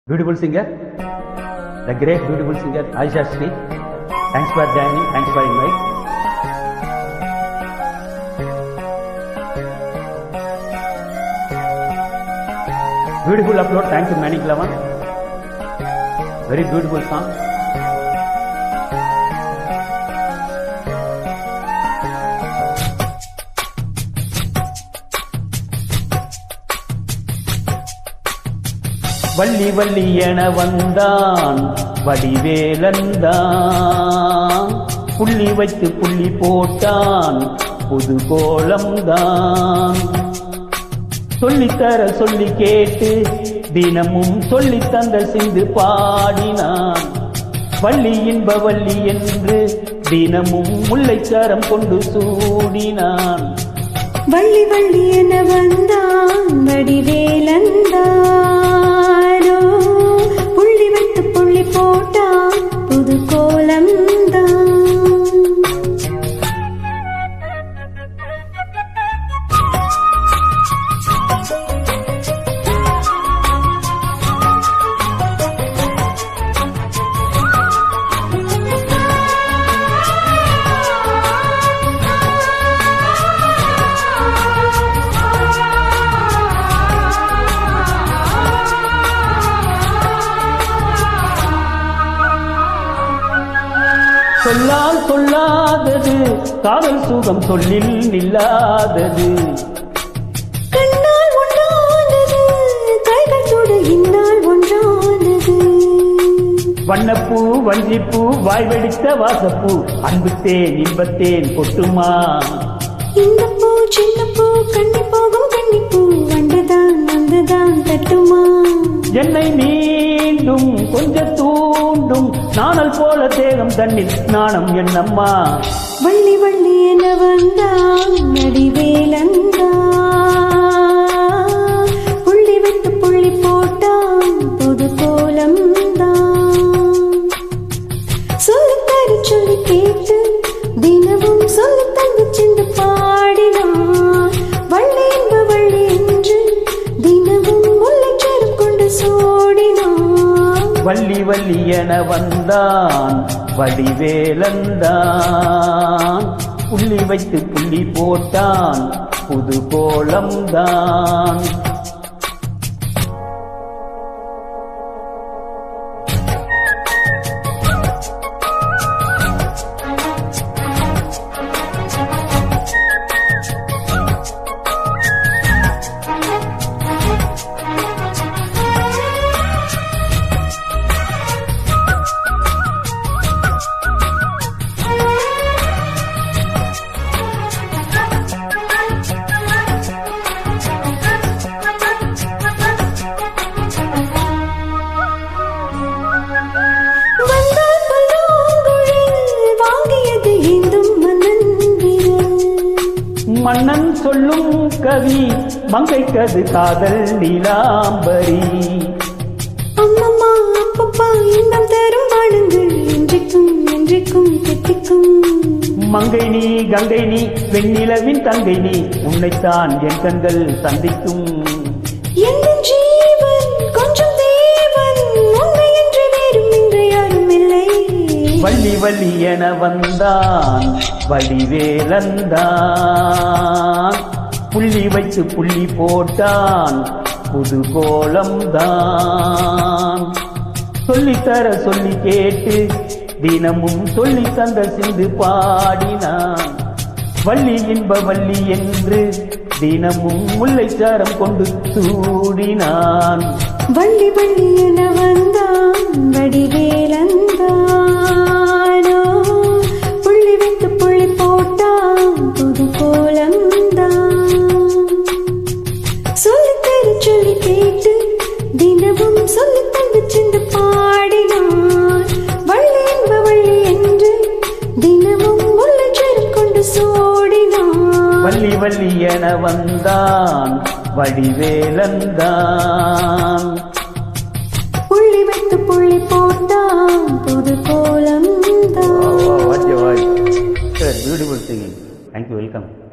Beautiful singer, the great beautiful singer Aisha Sri. Thanks for joining, thanks for inviting. Beautiful upload, thank you Manik Lavan. Very beautiful song. Valli Valli என வந்தான் வடிவேலந்தான், புள்ளி வைத்து புள்ளி போட்டான் புது கோலம்தான். சொல்லித்தர சொல்லி கேட்டு தினமும் சொல்லி தந்த சிந்து பாடினான். வள்ளி இன்ப வள்ளி என்று தினமும் முல்லைச்சரம் கொண்டு சூடினான். வள்ளி வள்ளி என வந்தான் வடிவேலந்தானோ, புள்ளி வைத்து புள்ளி போட்டான் புது கோலம்தான். சொல்லால் சொல்லாதது காதல் சுகம் சொல்லில் நில்லாதது. கண்ணால் ஒன்றானது கைகள் தொட இந்நாள் ஒன்றானது. வண்ணப்பூ வஞ்சிப்பூ வாய் வெடித்த வாசப்பூ, அன்புத்தேன் இன்பத்தேன் கொட்டுமா. இந்த பூ சின்ன பூ கண்ணி போகும் கண்ணிப்பூ, வண்டுதான் வந்துதான் தட்டுமா. என்னை மீண்டும் கொஞ்ச தூண்டும் நாணல் போல தேகம் தன்னில் நாணம் என்னம்மா. வள்ளி வள்ளி என வந்தான் வடிவேலந்தான், புள்ளி வைத்து புள்ளி போட்டான் புது கோலம்தான். சொல்லித்தர சொல்லி கேட்டு தினமும் சொல்லி தந்து சென்று பாடினான். வள்ளி என்ப வள்ளி என்று தினமும் முல்லைச்சரம் கொண்டு சூடினான். வள்ளி வள்ளி என வந்தான் வடிவேலந்தான், புள்ளி வைத்து புள்ளி போட்டான் புது கோலம்தான். மன்னன் சொல்லும் கவி மங்கைக்கது காதல் நீலாம்பரி. அம்மம்மா அப்பப்பா இன்பம் தரும் பாடுங்கள் என்றைக்கும் என்றைக்கும் கெட்டிக்கும். மங்கை நீ கங்கை நீ வெண்ணிலவின் தங்கை நீ, உன்னைத்தான் என் கண்கள் சந்திக்கும். என் ஜீவன் கொஞ்சம் தேவன், உண்மை என்று வேறும் இன்று யாரும் இல்லை. வள்ளி வள்ளி என வந்தான் வடிவேலந்தான், புள்ளி வைத்து புள்ளி போட்டான் புது கோலம்தான். சொல்லித்தர சொல்லி கேட்டு தினமும் சொல்லி தந்த சிந்து பாடினான். வள்ளி இன்ப வள்ளி என்று தினமும் முல்லைச்சாரம் கொண்டு சூடினான். வள்ளி வள்ளி என வந்தான் வடிவேலந்தானோ, புள்ளி வைத்து புள்ளி போட்டான் புது கோலம்தான். சொல்லித்தர சொல்லி கேட்டு தினமும் சொல்லி தந்து சென்று பாடினான். வள்ளி என்ப வள்ளி என்று தினமும் முல்லைச்சரம் கொண்டு சூடினான். வள்ளி வள்ளி என வந்தான் வடிவேலந்தான், புள்ளி வைத்து புள்ளி போட்டான் புது கோலம்தான். Beautiful singing. Thank you. Welcome.